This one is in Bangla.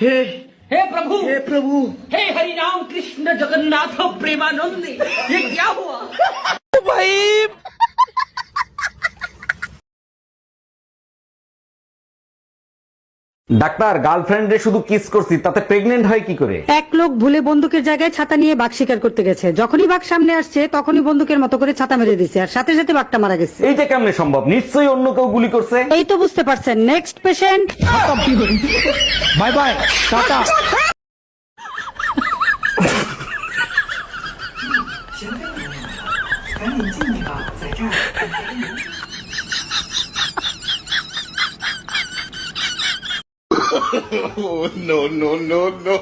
हे हे प्रभु, हे प्रभु, हे हरि राम कृष्ण जगन्नाथ प्रेमानंद, ये क्या हुआ? भाई ডাক্তার, গার্লফ্রেন্ডে শুধু কিস করছি, তাতে প্রেগনেন্ট হয় কি করে? এক লোক ভুলে বন্দুকের জায়গায় ছাতা নিয়ে বাঘ শিকার করতে গেছে। যখনই বাঘ সামনে আসছে তখনই বন্দুকের মতো করে ছাতা মেরে দিছে, আর সাথে সাথে বাঘটা মারা গেছে। এইটা কেমনে সম্ভব? নিশ্চয়ই অন্য কেউ গুলি করছে। এই তো বুঝতে পারছেন। Next patient. Bye bye tata. Oh, no, no, no, no.